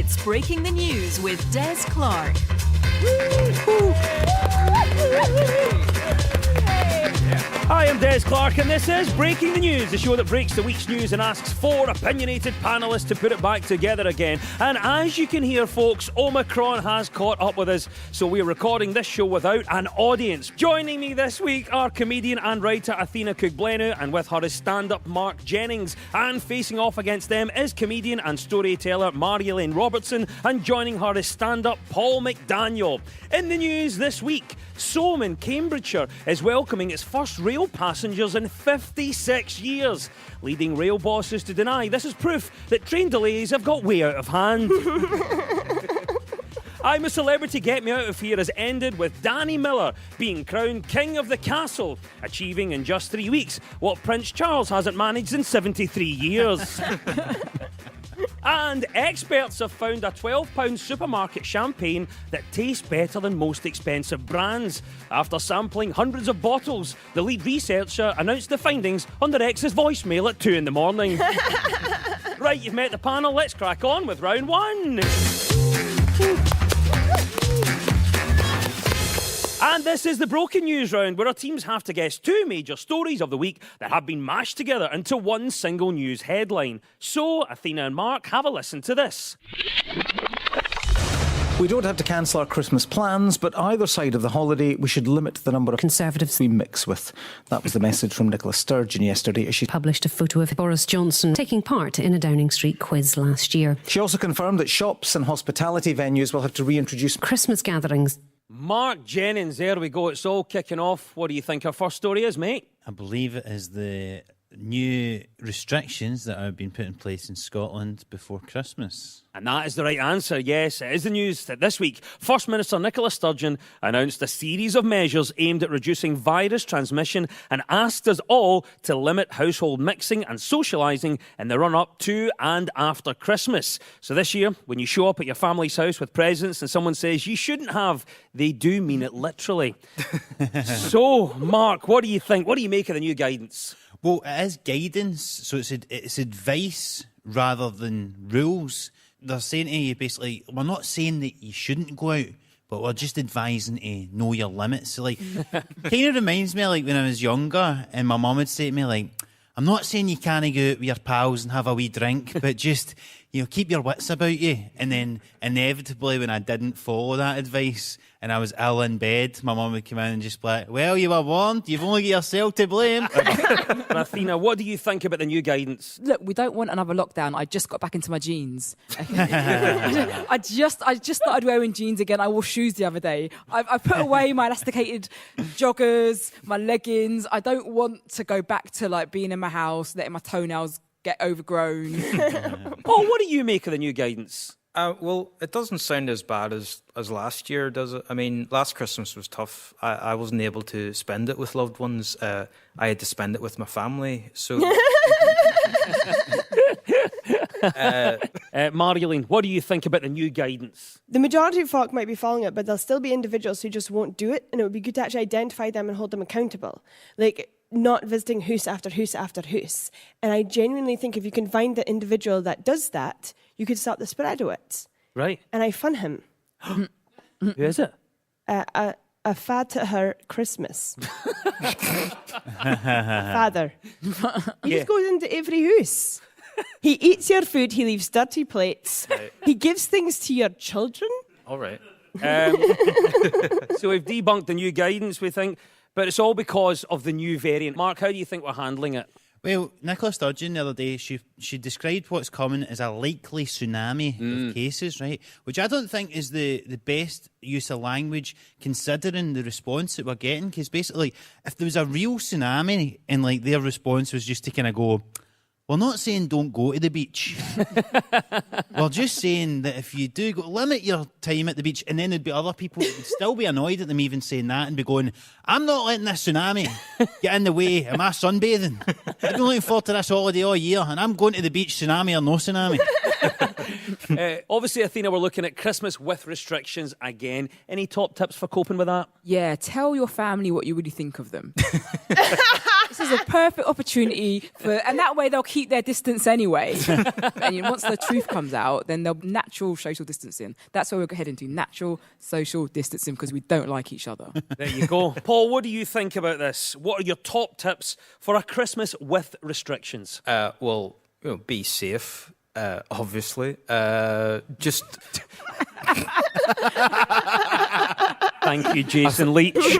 It's Breaking the News with Des Clark. Hi, I'm Des Clark, and this is Breaking the News, the show that breaks the week's news and asks four opinionated panellists to put it back together again. And as you can hear, folks, Omicron has caught up with us, so we're recording this show without an audience. Joining me this week are comedian and writer Athena Kugblenu, and with her is stand-up Mark Jennings. And facing off against them is comedian and storyteller Mary-Elaine Robertson, and joining her is stand-up Paul McDaniel. In the news this week, Soam in Cambridgeshire is welcoming its first rail passengers in 56 years, leading rail bosses to deny this is proof that train delays have got way out of hand. I'm a Celebrity Get Me Out of Here has ended with Danny Miller being crowned King of the Castle, achieving in just 3 weeks what Prince Charles hasn't managed in 73 years. And experts have found a £12 supermarket champagne that tastes better than most expensive brands. After sampling hundreds of bottles, the lead researcher announced the findings on their ex's voicemail at 2 in the morning. Right, you've met the panel. Let's crack on with round one. And this is the Broken News round, where our teams have to guess two major stories of the week that have been mashed together into one single news headline. So, Athena and Mark, have a listen to this. We don't have to cancel our Christmas plans, but either side of the holiday, we should limit the number of Conservatives we mix with. That was the message from Nicola Sturgeon yesterday as she published a photo of Boris Johnson taking part in a Downing Street quiz last year. She also confirmed that shops and hospitality venues will have to reintroduce Christmas gatherings. Mark Jennings, there we go. It's all kicking off. What do you think our first story is, mate? I believe it is the new restrictions that have been put in place in Scotland before Christmas. And that is the right answer, yes. It is the news that this week, First Minister Nicola Sturgeon announced a series of measures aimed at reducing virus transmission and asked us all to limit household mixing and socialising in the run-up to and after Christmas. So this year, when you show up at your family's house with presents and someone says you shouldn't have, they do mean it literally. So, Mark, what do you think? What do you make of the new guidance? Well, it is guidance, so it's advice rather than rules. They're saying to you, basically, we're not saying that you shouldn't go out, but we're just advising to know your limits. So, like, kind of reminds me, like, when I was younger, and my mum would say to me, like, I'm not saying you can't go out with your pals and have a wee drink, but just, you know, keep your wits about you. And then, inevitably, when I didn't follow that advice and I was ill in bed, my mum would come in and just be like, well, you were warned, you've only got yourself to blame. Athena, what do you think about the new guidance? Look, we don't want another lockdown. I just got back into my jeans. I just started wearing jeans again. I wore shoes the other day. I put away my elasticated joggers, my leggings. I don't want to go back to like being in my house, letting my toenails get overgrown. Paul, what do you make of the new guidance? Well, it doesn't sound as bad as last year, does it? I mean, last Christmas was tough. I wasn't able to spend it with loved ones. I had to spend it with my family. So, Mary-Elaine, what do you think about the new guidance? The majority of folk might be following it, but there'll still be individuals who just won't do it, and it would be good to actually identify them and hold them accountable. Like, not visiting house after house after house. And I genuinely think if you can find the individual that does that, you could stop the spread of it. Right. And I fun him. Who is it? A fad to her Christmas. Father. He just goes into every house. He eats your food, he leaves dirty plates. Right. He gives things to your children. All right. So we've debunked the new guidance, we think, but it's all because of the new variant. Mark, how do you think we're handling it? Well, Nicola Sturgeon the other day, she described what's coming as a likely tsunami of cases, right? Which I don't think is the best use of language considering the response that we're getting. Because basically, if there was a real tsunami and like their response was just to kind of go, we're not saying don't go to the beach. We're just saying that if you do go, limit your time at the beach, and then there'd be other people that would still be annoyed at them even saying that and be going, I'm not letting this tsunami get in the way of my sunbathing. I've been looking forward to this holiday all year, and I'm going to the beach, tsunami or no tsunami. Obviously, Athena, we're looking at Christmas with restrictions again. Any top tips for coping with that? Yeah, tell your family what you really think of them. This is a perfect opportunity and that way they'll keep their distance anyway. And once the truth comes out, then they'll natural social distancing. That's where we're heading to, natural social distancing, because we don't like each other. There you go. Paul, what do you think about this? What are your top tips for a Christmas with restrictions? Well, be safe. Obviously, just Thank you, Jason Leach.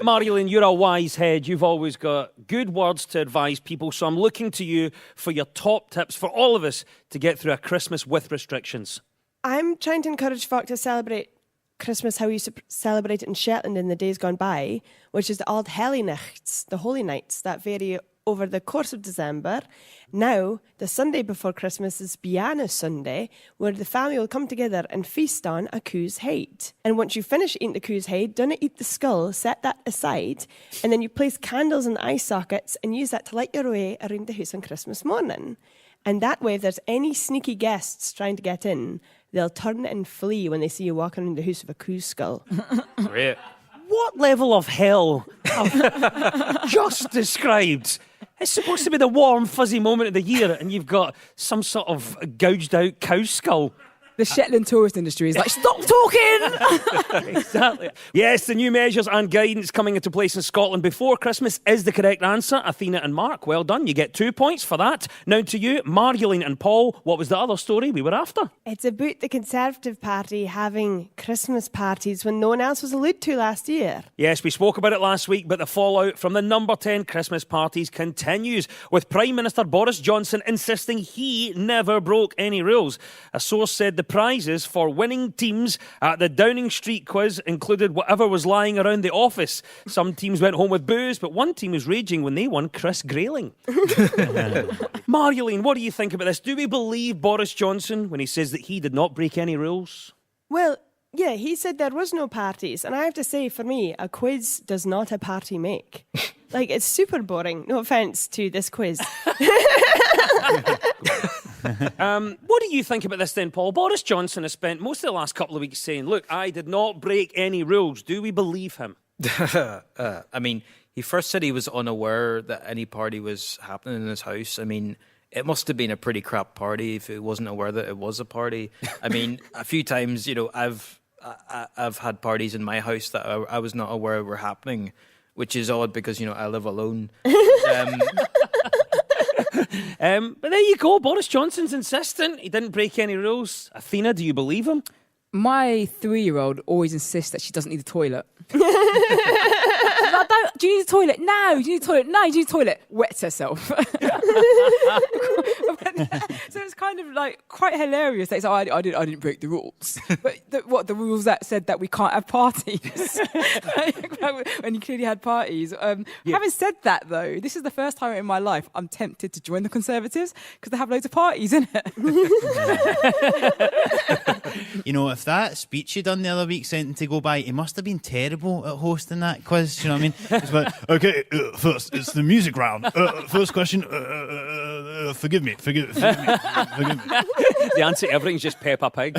Marilyn, you're a wise head. You've always got good words to advise people, so I'm looking to you for your top tips for all of us to get through a Christmas with restrictions. I'm trying to encourage folk to celebrate Christmas how we used to celebrate it in Shetland in the days gone by, which is the Old Hellignichts, the Holy Nights, that vary over the course of December. Now, the Sunday before Christmas is Biana Sunday, where the family will come together and feast on a coo's head. And once you finish eating the coo's head, don't eat the skull, set that aside, and then you place candles in the eye sockets and use that to light your way around the house on Christmas morning. And that way, if there's any sneaky guests trying to get in, they'll turn and flee when they see you walking around the house with a coo's skull. great. What level of hell have just described? It's supposed to be the warm, fuzzy moment of the year, and you've got some sort of gouged out cow skull. The Shetland tourist industry is like, stop talking! Exactly. Yes, the new measures and guidance coming into place in Scotland before Christmas is the correct answer. Athena and Mark, well done. You get 2 points for that. Now to you, Marjolaine and Paul. What was the other story we were after? It's about the Conservative Party having Christmas parties when no one else was allowed to last year. Yes, we spoke about it last week, but the fallout from the number 10 Christmas parties continues, with Prime Minister Boris Johnson insisting he never broke any rules. A source said the prizes for winning teams at the Downing Street quiz included whatever was lying around the office. Some teams went home with booze, but one team was raging when they won Chris Grayling. Marjolaine, what do you think about this? Do we believe Boris Johnson when he says that he did not break any rules? Well, yeah, he said there was no parties. And I have to say, for me, a quiz does not a party make. Like, it's super boring. No offence to this quiz. What do you think about this then, Paul? Boris Johnson has spent most of the last couple of weeks saying, look, I did not break any rules. Do we believe him? I mean, he first said he was unaware that any party was happening in his house. I mean, it must have been a pretty crap party if he wasn't aware that it was a party. I mean, a few times, I've had parties in my house that I was not aware were happening, which is odd because, I live alone. But there you go. Boris Johnson's insistent. He didn't break any rules. Athena, do you believe him? My 3-year-old always insists that she doesn't need a toilet. Do you need a toilet? No. Do you need a toilet? No. Do you need a toilet? Wets herself. So it's kind of like quite hilarious. That it's like, I didn't break the rules. But the rules that said that we can't have parties? When you clearly had parties. Having said that, though, this is the first time in my life I'm tempted to join the Conservatives because they have loads of parties in it. If that speech you done the other week sent him to go by, he must have been terrible at hosting that quiz. You know what I mean? It's like, okay, first it's the music round. First question. Forgive me. The answer to everything's just Peppa Pig.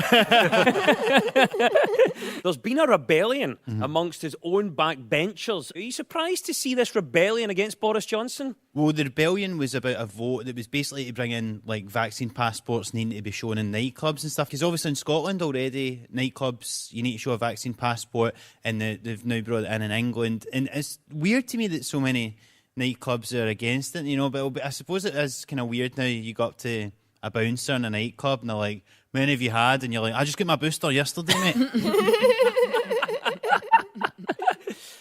There's been a rebellion amongst his own backbenchers. Are you surprised to see this rebellion against Boris Johnson? Well, the rebellion was about a vote that was basically to bring in vaccine passports needing to be shown in nightclubs and stuff. Because obviously in Scotland already, nightclubs, you need to show a vaccine passport, and they've now brought it in England. And it's weird to me that so many nightclubs are against it, but I suppose it is kind of weird now. You go up to a bouncer in a nightclub and they're like, many have you had? And you're like, I just got my booster yesterday, mate.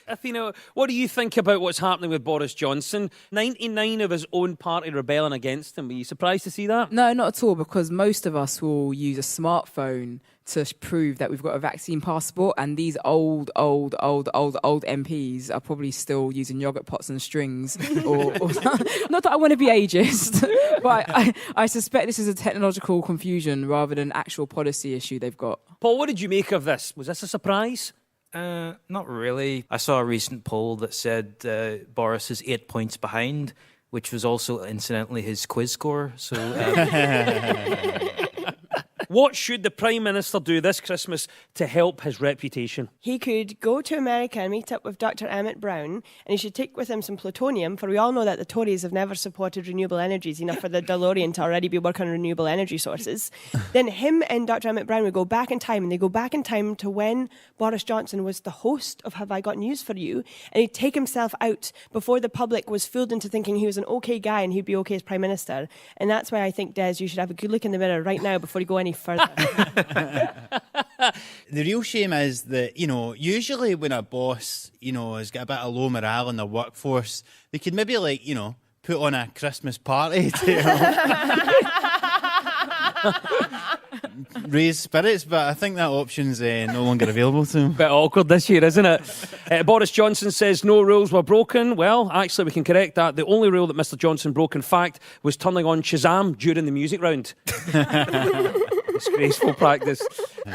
Athena, what do you think about what's happening with Boris Johnson? 99 of his own party rebelling against him. Are you surprised to see that? No, not at all, because most of us will use a smartphone to prove that we've got a vaccine passport, and these old MPs are probably still using yogurt pots and strings. or not that I want to be ageist, but I suspect this is a technological confusion rather than actual policy issue they've got. Paul, what did you make of this? Was this a surprise? Not really. I saw a recent poll that said Boris is 8 points behind, which was also incidentally his quiz score. So What should the Prime Minister do this Christmas to help his reputation? He could go to America and meet up with Dr. Emmett Brown, and he should take with him some plutonium, for we all know that the Tories have never supported renewable energies enough for the DeLorean to already be working on renewable energy sources. Then him and Dr. Emmett Brown would go back in time, and they go back in time to when Boris Johnson was the host of Have I Got News for You, and he'd take himself out before the public was fooled into thinking he was an okay guy and he'd be okay as Prime Minister. And that's why I think, Des, you should have a good look in the mirror right now before you go any further. The real shame is that, usually when a boss, has got a bit of low morale in their workforce, they could maybe, put on a Christmas party to raise spirits, but I think that option's no longer available to him. Bit awkward this year, isn't it? Boris Johnson says no rules were broken. Well, actually, we can correct that. The only rule that Mr. Johnson broke, in fact, was turning on Shazam during the music round. Disgraceful practice.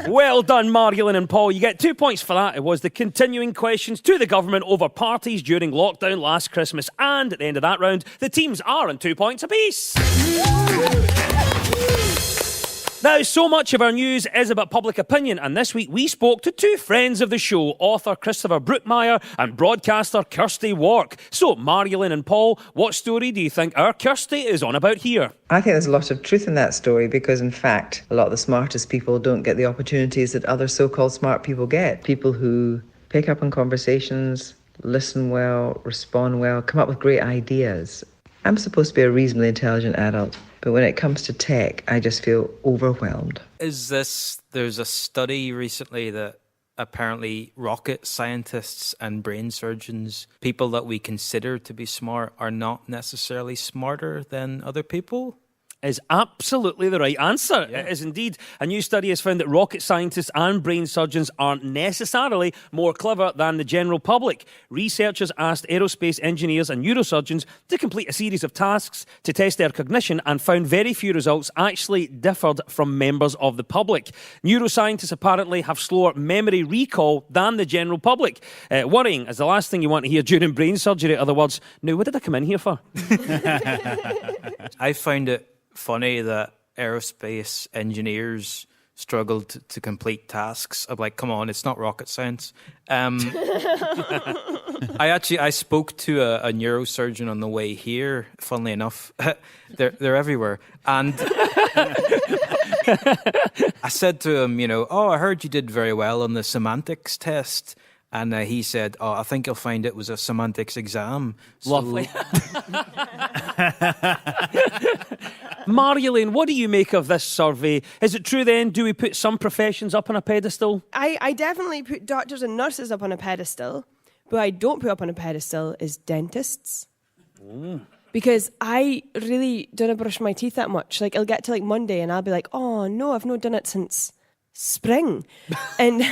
Well done, Margolin and Paul. You get 2 points for that. It was the continuing questions to the government over parties during lockdown last Christmas. And at the end of that round, the teams are on 2 points apiece. Now, so much of our news is about public opinion, and this week we spoke to two friends of the show, author Christopher Brookmeyer and broadcaster Kirsty Wark. So, Margolin and Paul, what story do you think our Kirsty is on about here? I think there's a lot of truth in that story because, in fact, a lot of the smartest people don't get the opportunities that other so-called smart people get. People who pick up on conversations, listen well, respond well, come up with great ideas. I'm supposed to be a reasonably intelligent adult, but when it comes to tech, I just feel overwhelmed. There's a study recently that apparently rocket scientists and brain surgeons, people that we consider to be smart, are not necessarily smarter than other people? Is absolutely the right answer. Yeah. It is indeed. A new study has found that rocket scientists and brain surgeons aren't necessarily more clever than the general public. Researchers asked aerospace engineers and neurosurgeons to complete a series of tasks to test their cognition and found very few results actually differed from members of the public. Neuroscientists apparently have slower memory recall than the general public. Worrying is the last thing you want to hear during brain surgery. In other words, now what did I come in here for? I found it funny that aerospace engineers struggled to complete tasks. I'm like, come on, it's not rocket science. I spoke to a neurosurgeon on the way here. Funnily enough, they're everywhere, and I said to him, I heard you did very well on the semantics test. And he said, I think you'll find it was a semantics exam. Lovely. Margolin, what do you make of this survey? Is it true then, do we put some professions up on a pedestal? I definitely put doctors and nurses up on a pedestal, but I don't put up on a pedestal is dentists. Because I really don't brush my teeth that much. Like, it'll get to Monday and I'll be like, oh no, I've not done it since spring. And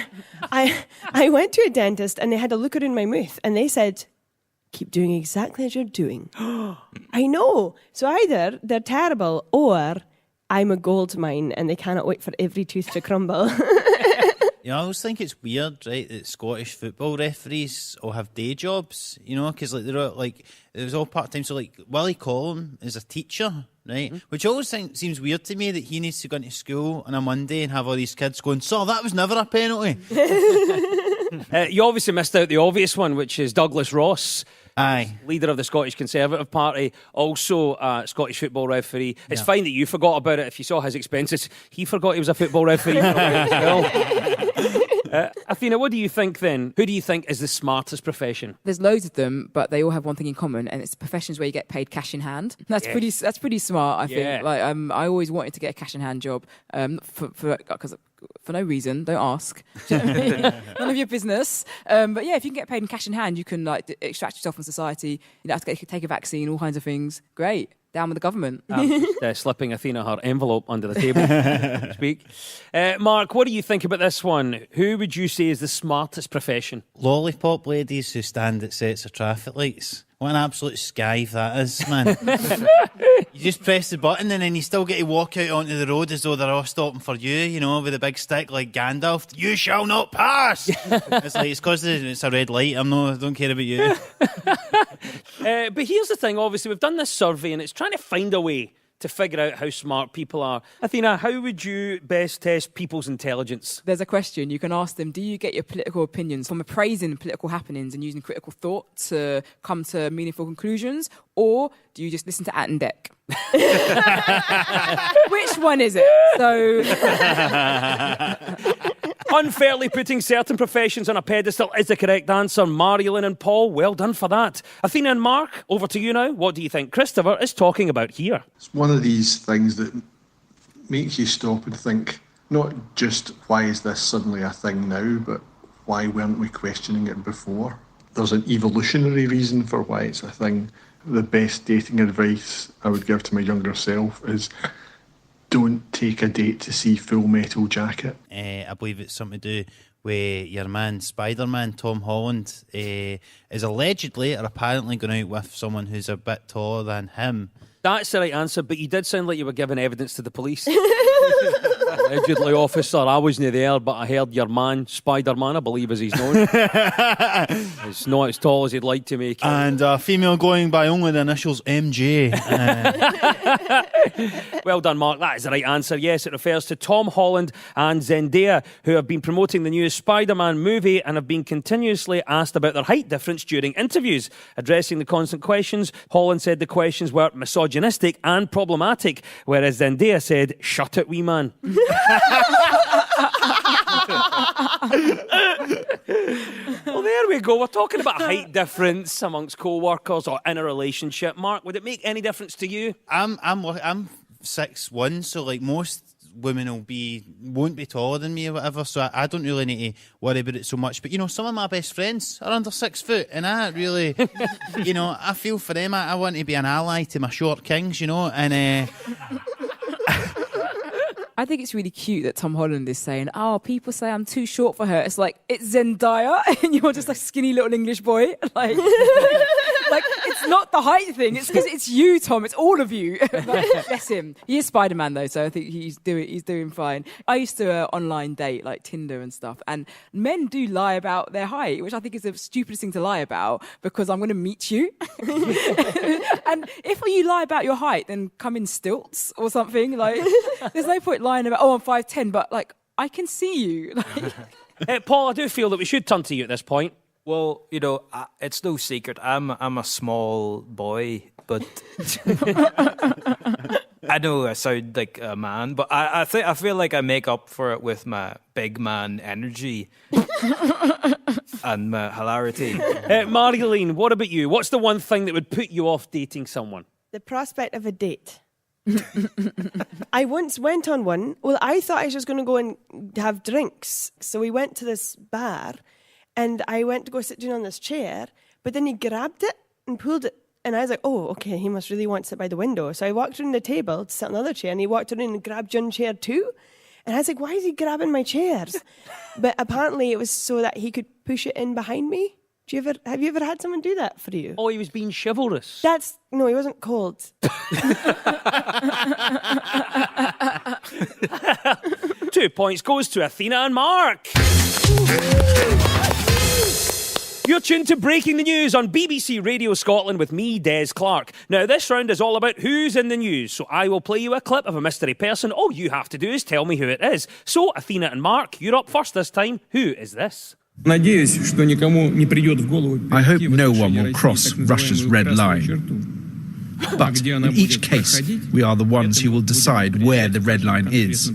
I went to a dentist and they had a look around my mouth and they said, keep doing exactly as you're doing. I know. So either they're terrible or I'm a gold mine and they cannot wait for every tooth to crumble. I always think it's weird, right, that Scottish football referees all have day jobs, because they're all, it was all part-time. So Willie Collum is a teacher, right, which always seems weird to me that he needs to go into school on a Monday and have all these kids going, so that was never a penalty. You obviously missed out the obvious one, which is Douglas Ross. Aye. Leader of the Scottish Conservative Party, also a Scottish football referee. It's fine that you forgot about it. If you saw his expenses, he forgot he was a football referee as well. Athena, what do you think then? Who do you think is the smartest profession? There's loads of them, but they all have one thing in common, and it's professions where you get paid cash in hand. That's pretty smart, I think. I always wanted to get a cash in hand job for no reason. Don't ask. Do you know what I mean? None of your business. But yeah, if you can get paid in cash in hand, you can extract yourself from society. You don't have to take a vaccine, all kinds of things. Great. Down with the government. Just slipping Athena her envelope under the table, so to speak. Mark, what do you think about this one? Who would you say is the smartest profession? Lollipop ladies who stand at sets of traffic lights. What an absolute skive that is, man. You just press the button and then you still get to walk out onto the road as though they're all stopping for you, with a big stick like Gandalf. You shall not pass! It's because it's a red light. I don't care about you. But here's the thing, obviously, we've done this survey and it's trying to find a way to figure out how smart people are. Athena, how would you best test people's intelligence? There's a question you can ask them. Do you get your political opinions from appraising political happenings and using critical thought to come to meaningful conclusions? Or do you just listen to Ant and Dec? Which one is it? So... Unfairly putting certain professions on a pedestal is the correct answer. Marilyn and Paul, well done for that. Athena and Mark, over to you now. What do you think Christopher is talking about here? It's one of these things that makes you stop and think, not just why is this suddenly a thing now, but why weren't we questioning it before? There's an evolutionary reason for why it's a thing. The best dating advice I would give to my younger self is don't take a date to see Full Metal Jacket. I believe it's something to do with your man Spider-Man, Tom Holland, is allegedly or apparently going out with someone who's a bit taller than him. That's the right answer, but you did sound like you were giving evidence to the police. Allegedly, officer, I wasn't there, but I heard your man, Spider-Man, I believe as he's known. It's not as tall as he'd like to make it. And a female going by only the initials MJ. Well done, Mark. That is the right answer. Yes, it refers to Tom Holland and Zendaya, who have been promoting the new Spider-Man movie and have been continuously asked about their height difference during interviews. Addressing the constant questions, Holland said the questions were misogynistic and problematic, whereas Zendaya said, "Shut it, wee man." Well, there we go. We're talking about height difference amongst co-workers or in a relationship. Mark, would it make any difference to you? I'm 6'1", so like most women won't be taller than me or whatever, so I don't really need to worry about it so much. But, you know, some of my best friends are under 6 foot, and I really, you know, I feel for them. I want to be an ally to my short kings, you know, and... I think it's really cute that Tom Holland is saying, oh, people say I'm too short for her. It's like, it's Zendaya, and you're just a skinny little English boy. Like, like it's not the height thing. It's because it's you, Tom. It's all of you. Like, bless him. He is Spider-Man, though, so I think he's doing fine. I used to online date, like Tinder and stuff, and men do lie about their height, which I think is the stupidest thing to lie about, because I'm going to meet you. And if you lie about your height, then come in stilts or something. Like, there's no point lying about, oh, I'm 5'10", but like, I can see you. Like, Paul, I do feel that we should turn to you at this point. Well, you know, it's no secret. I'm a small boy, but I know I sound like a man, but I feel like I make up for it with my big man energy and my hilarity. Marlene, what about you? What's the one thing that would put you off dating someone? The prospect of a date. I once went on one. Well, I thought I was just going to go and have drinks. So we went to this bar and I went to go sit down on this chair, but then he grabbed it and pulled it. And I was like, oh, okay, he must really want to sit by the window. So I walked around the table to sit on another chair and he walked around and grabbed John's chair too. And I was like, why is he grabbing my chairs? But apparently it was so that he could push it in behind me. Have you ever had someone do that for you? Oh, he was being chivalrous. No, he wasn't cold. 2 points goes to Athena and Mark. You're tuned to Breaking the News on BBC Radio Scotland with me, Des Clark. Now, this round is all about who's in the news. So I will play you a clip of a mystery person. All you have to do is tell me who it is. So, Athena and Mark, you're up first this time. Who is this? I hope no one will cross Russia's red line. But in each case, we are the ones who will decide where the red line is.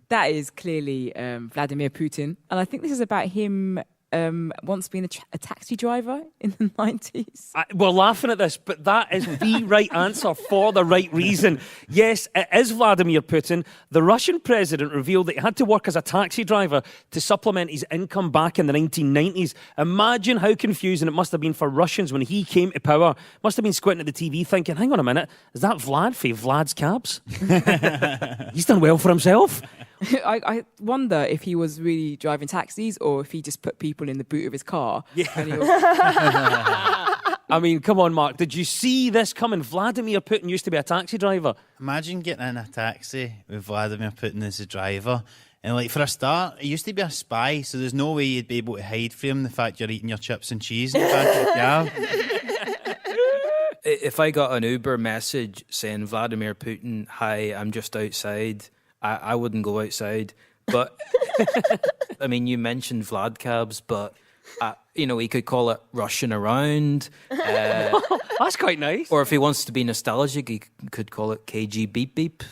that is clearly Vladimir Putin. And I think this is about him once being a taxi driver in the 90s. We're laughing at this, but that is the right answer for the right reason. Yes, it is Vladimir Putin. The Russian president revealed that he had to work as a taxi driver to supplement his income back in the 1990s. Imagine how confusing it must have been for Russians when he came to power. Must have been squinting at the TV thinking, hang on a minute, is that Vlad for Vlad's Cabs? He's done well for himself. I wonder if he was really driving taxis or if he just put people in the boot of his car. Yeah. I mean, come on, Mark. Did you see this coming? Vladimir Putin used to be a taxi driver. Imagine getting in a taxi with Vladimir Putin as the driver. And like for a start, he used to be a spy, so there's no way you'd be able to hide from him the fact you're eating your chips and cheese in the back of the cab. if I got an Uber message saying Vladimir Putin, hi, I'm just outside, I wouldn't go outside. But I mean, you mentioned Vlad cabs, but he could call it Russian around. That's quite nice. Or if he wants to be nostalgic, he could call it KG beep beep.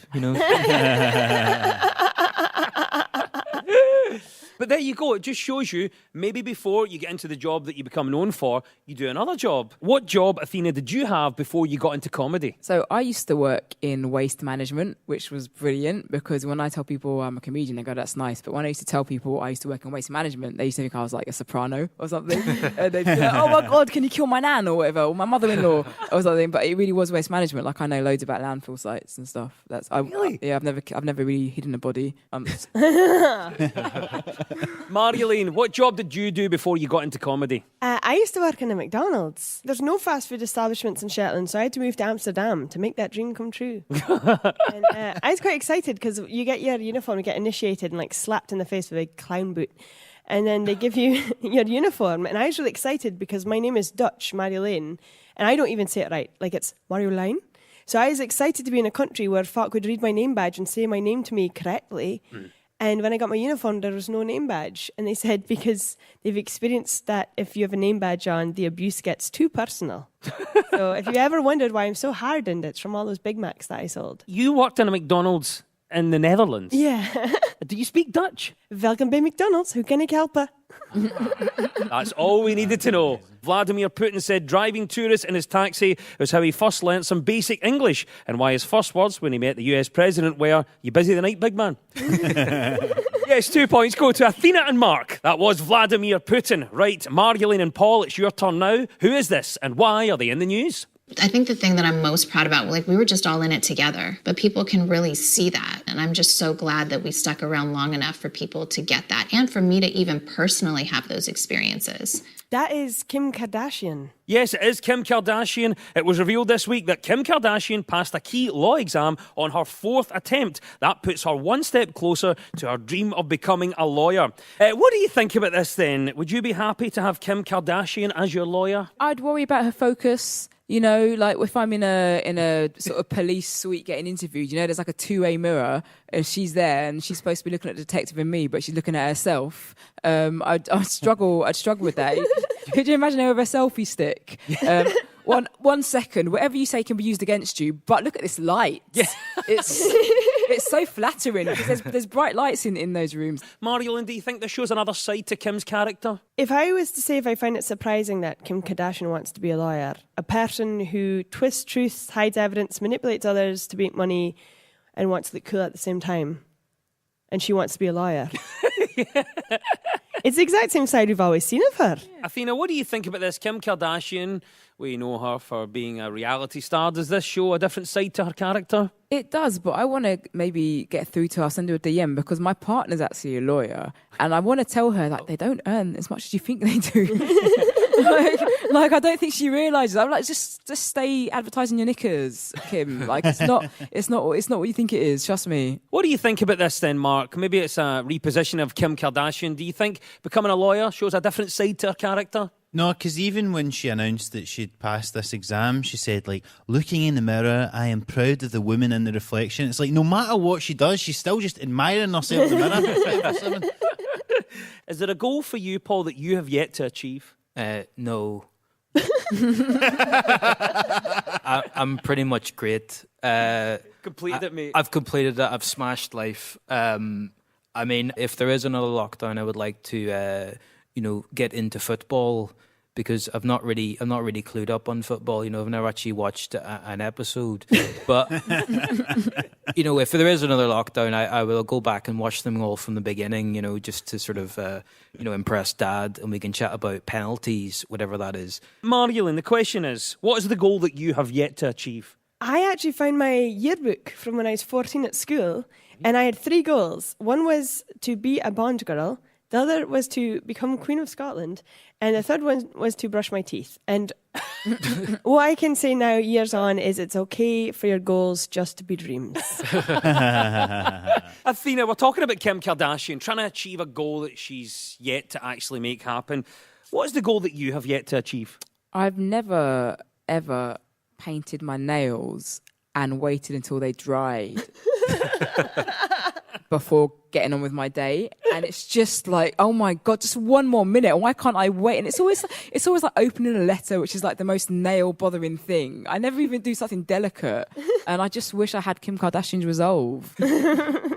But there you go. It just shows you, maybe before you get into the job that you become known for, you do another job. What job, Athena, did you have before you got into comedy? So I used to work in waste management, which was brilliant because when I tell people I'm a comedian, they go, that's nice. But when I used to tell people I used to work in waste management, they used to think I was like a soprano or something. And they'd be like, oh my God, can you kill my nan or whatever, or my mother-in-law or something. But it really was waste management. Like I know loads about landfill sites and stuff. Really? I've never really hidden a body. Marjolaine, what job did you do before you got into comedy? I used to work in a McDonald's. There's no fast food establishments in Shetland, so I had to move to Amsterdam to make that dream come true. And I was quite excited because you get your uniform, you get initiated and like slapped in the face with a clown boot. And then they give you your uniform. And I was really excited because my name is Dutch, Marjolaine, and I don't even say it right. Like it's Marjolein. So I was excited to be in a country where folk would read my name badge and say my name to me correctly. And when I got my uniform, there was no name badge. And they said because they've experienced that if you have a name badge on, the abuse gets too personal. So if you ever wondered why I'm so hardened, it's from all those Big Macs that I sold. You worked in a McDonald's in the Netherlands? Yeah. Do you speak Dutch? Welkom bij McDonald's. Hoe kan ik helpen? That's all we needed to know. Vladimir Putin said driving tourists in his taxi was how he first learnt some basic English, and why his first words when he met the US president were, "You busy tonight, big man?" Yes, 2 points go to Athena and Mark. That was Vladimir Putin. Right, Marjolaine and Paul, it's your turn now. Who is this, and why are they in the news? I think the thing that I'm most proud about, like we were just all in it together, but people can really see that. And I'm just so glad that we stuck around long enough for people to get that and for me to even personally have those experiences. That is Kim Kardashian. Yes, it is Kim Kardashian. It was revealed this week that Kim Kardashian passed a key law exam on her 4th attempt. That puts her one step closer to her dream of becoming a lawyer. What do you think about this then? Would you be happy to have Kim Kardashian as your lawyer? I'd worry about her focus. You know, like if I'm in a sort of police suite getting interviewed, you know, there's like a two-way mirror and she's there and she's supposed to be looking at the detective and me, but she's looking at herself. I'd struggle with that. Could you imagine her with a selfie stick? 1 second, whatever you say can be used against you, but look at this light. Yeah. It's so flattering because there's bright lights in those rooms. Marjolaine, do you think this shows another side to Kim's character? If I was to say if I find it surprising that Kim Kardashian wants to be a lawyer, a person who twists truths, hides evidence, manipulates others to make money and wants to look cool at the same time, and she wants to be a lawyer. It's the exact same side we've always seen of her. Yeah. Athena, what do you think about this? Kim Kardashian, we know her for being a reality star. Does this show a different side to her character? It does, but I want to maybe get through to her, send her a DM, because my partner's actually a lawyer, and I want to tell her that they don't earn as much as you think they do. like I don't think she realises. I'm like, just stay advertising your knickers, Kim. Like it's not what you think it is. Trust me. What do you think about this then, Mark? Maybe it's a reposition of Kim Kardashian. Do you think becoming a lawyer shows a different side to her character? No, because even when she announced that she'd passed this exam, she said, like, looking in the mirror, I am proud of the woman in the reflection. It's like, no matter what she does, she's still just admiring herself in the mirror. Is there a goal for you, Paul, that you have yet to achieve? No. I'm pretty much great. Completed it, mate. I've completed it. I've smashed life. I mean, if there is another lockdown, I would like to... get into football, because I'm not really clued up on football. You know, I've never actually watched an episode. But if there is another lockdown, I will go back and watch them all from the beginning. You know, just to sort of impress Dad, and we can chat about penalties, whatever that is. Marjolaine, the question is, what is the goal that you have yet to achieve? I actually found my yearbook from when I was 14 at school, and I had 3 goals. One was to be a Bond girl. The other was to become Queen of Scotland. And the third one was to brush my teeth. And what I can say now, years on, is it's okay for your goals just to be dreams. Athena, we're talking about Kim Kardashian, trying to achieve a goal that she's yet to actually make happen. What is the goal that you have yet to achieve? I've never, ever painted my nails and waited until they dried before getting on with my day. And it's just like, oh my God, just one more minute. Why can't I wait? And it's always like opening a letter, which is like the most nail bothering thing. I never even do something delicate. And I just wish I had Kim Kardashian's resolve.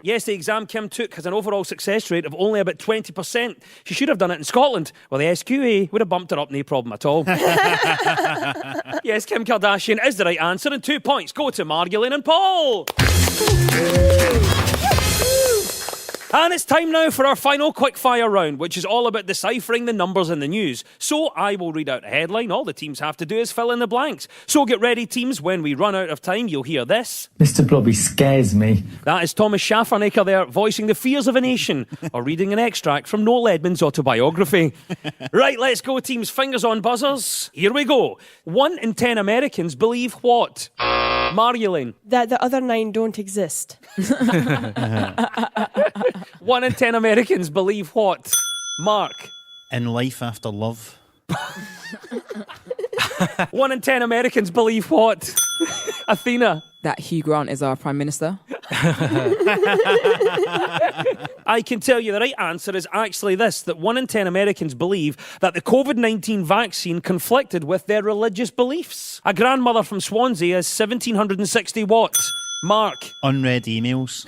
Yes, the exam Kim took has an overall success rate of only about 20%. She should have done it in Scotland. Well, the SQA would have bumped her up, no problem at all. Yes, Kim Kardashian is the right answer, and 2 points go to Margolin and Paul. And it's time now for our final quickfire round, which is all about deciphering the numbers in the news. So I will read out a headline. All the teams have to do is fill in the blanks. So get ready, teams. When we run out of time, you'll hear this. Mr. Blobby scares me. That is Thomas Schaffernaker there, voicing the fears of a nation, or reading an extract from Noel Edmonds' autobiography. Right, let's go, teams. Fingers on buzzers. Here we go. 1 in 10 Americans believe what? Margolin. That the other 9 don't exist. 1 in 10 Americans believe what? Mark. In life after love. 1 in 10 Americans believe what? Athena. That Hugh Grant is our Prime Minister. I can tell you the right answer is actually this, that 1 in 10 Americans believe that the COVID-19 vaccine conflicted with their religious beliefs. A grandmother from Swansea has 1,760 what? Mark. Unread emails.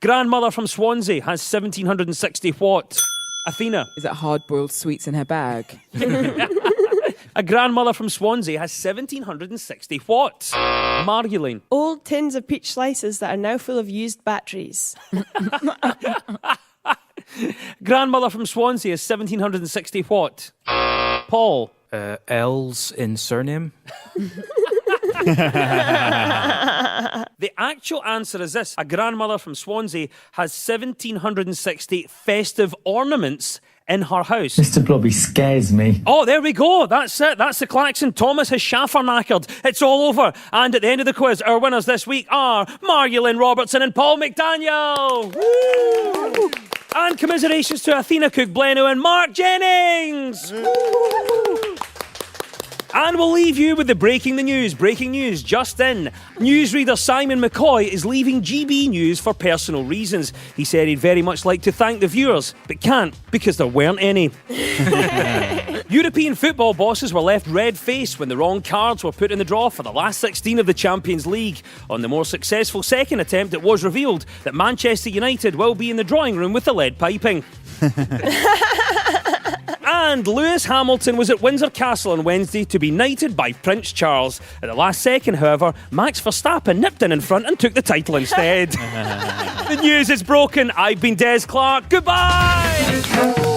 Grandmother from Swansea has 1,760 what? Athena. Is it hard-boiled sweets in her bag? A grandmother from Swansea has 1,760 what? Margolin. Old tins of peach slices that are now full of used batteries. Grandmother from Swansea has 1,760 what? Paul. L's in surname. The actual answer is this. A grandmother from Swansea has 1,760 festive ornaments in her house. Mr. Blobby scares me. Oh, there we go. That's it. That's the klaxon. Thomas has Schaffernackered. It's all over. And at the end of the quiz, our winners this week are Margolin Robertson and Paul McDaniel. Woo! And commiserations to Athena Cook-Bleno and Mark Jennings. And we'll leave you with the breaking news. Breaking news just in. Newsreader Simon McCoy is leaving GB News for personal reasons. He said he'd very much like to thank the viewers, but can't because there weren't any. European football bosses were left red-faced when the wrong cards were put in the draw for the last 16 of the Champions League. On the more successful second attempt, it was revealed that Manchester United will be in the drawing room with the lead piping. And Lewis Hamilton was at Windsor Castle on Wednesday to be knighted by Prince Charles. At the last second, however, Max Verstappen nipped in front and took the title instead. The news is broken. I've been Des Clark. Goodbye!